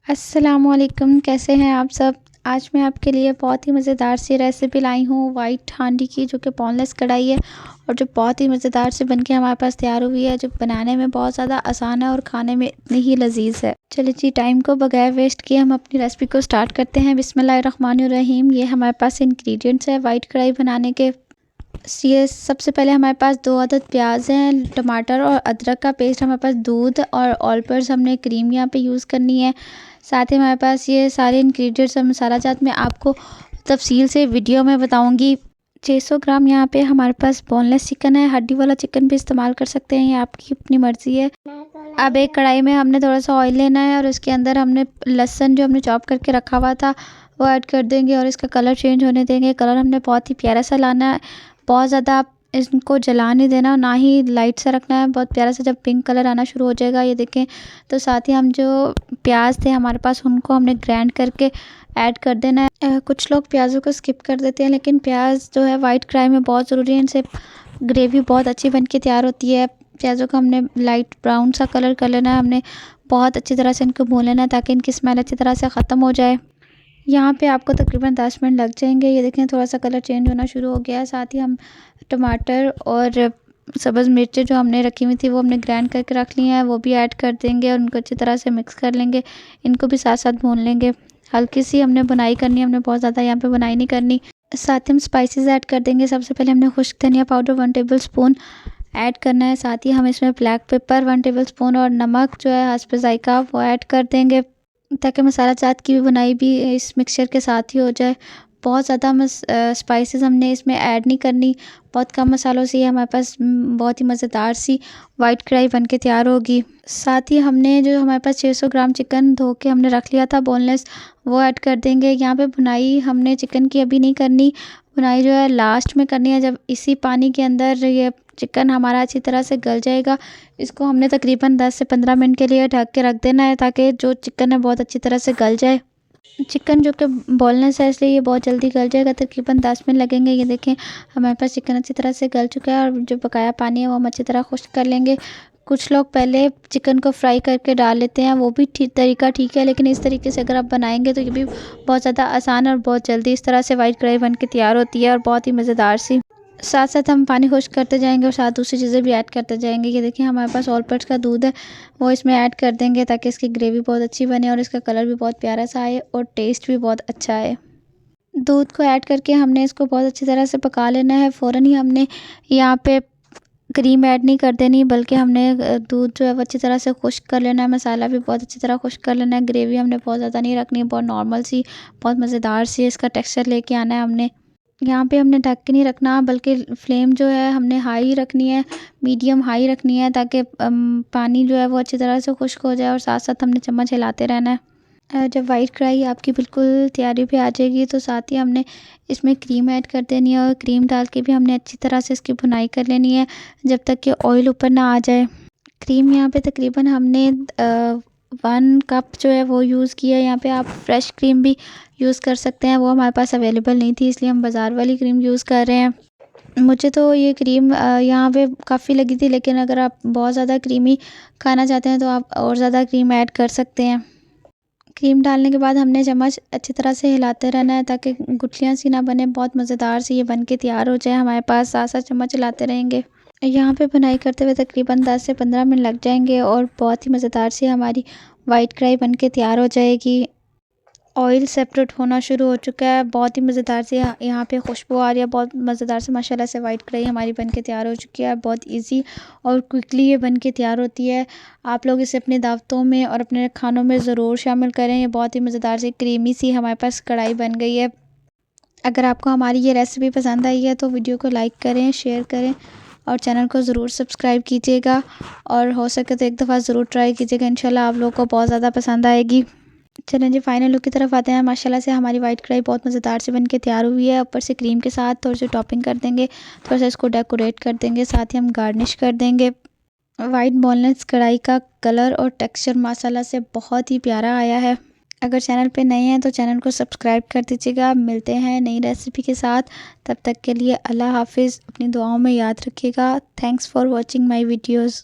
अस्सलामुअलैकुम, कैसे हैं आप सब। आज मैं आपके लिए बहुत ही मज़ेदार सी रेसिपी लाई हूँ वाइट हांडी की, जो कि बोनलेस कढ़ाई है और जो बहुत ही मज़ेदार से बनके हमारे पास तैयार हुई है, जो बनाने में बहुत ज़्यादा आसान है और खाने में इतनी ही लजीज है। चलिए जी, टाइम को बगैर वेस्ट किए हम अपनी रेसिपी को स्टार्ट करते हैं। बिस्मिल्लाहिर्रहमानिर्रहीम। ये हमारे पास इंग्रेडिएंट्स है वाइट कढ़ाई बनाने के। ये सबसे पहले हमारे पास 2 अदद प्याज हैं, टमाटर और अदरक का पेस्ट, हमारे पास दूध और ऑल पर्पस हमने क्रीम यहाँ पे यूज़ करनी है। साथ ही हमारे पास ये सारे इंग्रेडिएंट्स और मसाला जात मैं आपको तफसील से वीडियो में बताऊंगी। 600 ग्राम यहाँ पे हमारे पास बोनलेस चिकन है, हड्डी वाला चिकन भी इस्तेमाल कर सकते हैं, ये आपकी अपनी मर्ज़ी है। अब एक कढ़ाई में हमने थोड़ा सा ऑयल लेना है और उसके अंदर हमने लहसुन जो हमने चॉप करके रखा हुआ था वो ऐड कर देंगे और इसका कलर चेंज होने देंगे। कलर हमने बहुत ही प्यारा सा लाना है, बहुत ज़्यादा आप इसको जला नहीं देना, ना ही लाइट सा रखना है। बहुत प्यारा सा जब पिंक कलर आना शुरू हो जाएगा, ये देखें, तो साथ ही हम जो प्याज थे हमारे पास उनको हमने ग्राइंड करके ऐड कर देना है। कुछ लोग प्याज़ों को स्किप कर देते हैं, लेकिन प्याज जो है वाइट कढ़ाई में बहुत ज़रूरी है, इनसे ग्रेवी बहुत अच्छी बन के तैयार होती है। प्याज़ों को हमने लाइट ब्राउन सा कलर कर लेना है, हमने बहुत अच्छी तरह से इनको भून लेना है ताकि इनकी स्मेल अच्छी तरह से ख़त्म हो जाए। यहाँ पे आपको तकरीबन 10 मिनट लग जाएंगे। ये देखें, थोड़ा सा कलर चेंज होना शुरू हो गया है। साथ ही हम टमाटर और सब्ज़ मिर्चें जो हमने रखी हुई थी वो हमने ग्राइंड करके रख ली हैं, वो भी ऐड कर देंगे और उनको अच्छी तरह से मिक्स कर लेंगे। इनको भी साथ साथ भून लेंगे। हल्की सी हमने बुनाई करनी है, हमने बहुत ज़्यादा यहाँ पे बुनाई नहीं करनी। साथ ही हम स्पाइसेस ऐड कर देंगे। सबसे पहले हमने खुश्क धनिया पाउडर 1 टेबल स्पून ऐड करना है। साथ ही हम इसमें ब्लैक पेपर 1 टेबल स्पून और नमक जो है हस्ब ज़ायक़ा वो ऐड कर देंगे, ताकि मसाला जात की भी बुनाई भी इस मिक्सचर के साथ ही हो जाए। बहुत ज़्यादा स्पाइसेस हमने इसमें ऐड नहीं करनी, बहुत कम मसालों से ही हमारे पास बहुत ही मज़ेदार सी वाइट कढ़ाई बन के तैयार होगी। साथ ही हमने जो हमारे पास 600 ग्राम चिकन धो के हमने रख लिया था बोनलेस, वो ऐड कर देंगे। यहाँ पे बुनाई हमने चिकन की अभी नहीं करनी, बुनाई जो है लास्ट में करनी है, जब इसी पानी के अंदर ये चिकन हमारा अच्छी तरह से गल जाएगा। इसको हमने तकरीबन 10 से 15 मिनट के लिए ढक के रख देना है, ताकि जो चिकन है बहुत अच्छी तरह से गल जाए। चिकन जो कि बोनलेस है इसलिए ये बहुत जल्दी गल जाएगा, तकरीबन 10 मिनट लगेंगे। ये देखें, हमारे पास चिकन अच्छी तरह से गल चुका है और जो बकाया पानी है वो हम अच्छी तरह खुश्क कर लेंगे। कुछ लोग पहले चिकन को फ्राई करके डाल लेते हैं, वो भी तरीका ठीक है, लेकिन इस तरीके से अगर आप बनाएंगे तो ये भी बहुत ज़्यादा आसान और बहुत जल्दी इस तरह से वाइट कढ़ाई बन के तैयार होती है और बहुत ही मज़ेदार सी। साथ साथ हम पानी खुश्क करते जाएंगे और साथ दूसरी चीज़ें भी ऐड करते जाएंगे। ये देखिए, हमारे पास ऑल पर्पस का दूध है, वो इसमें ऐड कर देंगे ताकि इसकी ग्रेवी बहुत अच्छी बने और इसका कलर भी बहुत प्यारा सा आए और टेस्ट भी बहुत अच्छा आए। दूध को ऐड करके हमने इसको बहुत अच्छी तरह से पका लेना है। फ़ौरन ही हमने यहाँ पे क्रीम ऐड नहीं कर देनी, बल्कि हमने दूध जो है वो अच्छी तरह से खुश्क कर लेना है। मसाला भी बहुत अच्छी तरह खुश्क कर लेना है। ग्रेवी हमने बहुत ज़्यादा नहीं रखनी, बहुत नॉर्मल सी, बहुत मज़ेदार सी इसका टेक्सचर लेके आना है हमने। यहाँ पे हमने ढक के नहीं रखना, बल्कि फ्लेम जो है हमने हाई रखनी है, मीडियम हाई रखनी है, ताकि पानी जो है वो अच्छी तरह से खुश्क हो जाए और साथ साथ हमने चम्मच हिलाते रहना है। जब वाइट कढ़ाई आपकी बिल्कुल तैयारी पे आ जाएगी तो साथ ही हमने इसमें क्रीम ऐड कर देनी है और क्रीम डाल के भी हमने अच्छी तरह से इसकी भुनाई कर लेनी है जब तक कि ऑयल ऊपर ना आ जाए। क्रीम यहाँ पे तकरीबन हमने 1 कप जो है वो यूज़ किया है। यहाँ पे आप फ्रेश क्रीम भी यूज़ कर सकते हैं, वो हमारे पास अवेलेबल नहीं थी इसलिए हम बाज़ार वाली क्रीम यूज़ कर रहे हैं। मुझे तो ये क्रीम यहाँ पे काफ़ी लगी थी, लेकिन अगर आप बहुत ज़्यादा क्रीमी खाना चाहते हैं तो आप और ज़्यादा क्रीम ऐड कर सकते हैं। क्रीम डालने के बाद हमने चम्मच अच्छी तरह से हिलाते रहना है ताकि गुठलियाँ सी ना बने, बहुत मज़ेदार सी ये बन के तैयार हो जाए हमारे पास। साथ साथ चम्मच हिलाते रहेंगे। यहाँ पे बुनाई करते हुए तकरीबन 10 से 15 मिनट लग जाएंगे और बहुत ही मज़ेदार सी हमारी वाइट कढ़ाई बन के तैयार हो जाएगी। ऑयल सेपरेट होना शुरू हो चुका है, बहुत ही मज़ेदार से यहाँ पे खुशबू आ रही है, बहुत मज़ेदार से माशाल्लाह से वाइट कढ़ाई हमारी बन के तैयार हो चुकी है। बहुत इजी और क्विकली ये बन के तैयार होती है। आप लोग इसे अपनी दावतों में और अपने खानों में ज़रूर शामिल करें। ये बहुत ही मज़ेदार सी क्रीमी सी हमारे पास कढ़ाई बन गई है। अगर आपको हमारी ये रेसिपी पसंद आई है तो वीडियो को लाइक करें, शेयर करें और चैनल को ज़रूर सब्सक्राइब कीजिएगा और हो सके तो एक दफ़ा ज़रूर ट्राई कीजिएगा। इंशाल्लाह आप लोगों को बहुत ज़्यादा पसंद आएगी। चलें जी, फाइनल लुक की तरफ आते हैं। माशाल्लाह से हमारी वाइट कढ़ाई बहुत मज़ेदार से बन के तैयार हुई है। ऊपर से क्रीम के साथ थोड़ी सी टॉपिंग कर देंगे, थोड़ा सा इसको डेकोरेट कर देंगे, साथ ही हम गार्निश कर देंगे। वाइट बोनलेस कढ़ाई का कलर और टेक्सचर माशाल्लाह से बहुत ही प्यारा आया है। अगर चैनल पे नए हैं तो चैनल को सब्सक्राइब कर दीजिएगा। मिलते हैं नई रेसिपी के साथ, तब तक के लिए अल्लाह हाफिज़। अपनी दुआओं में याद रखिएगा। Thanks for watching my videos.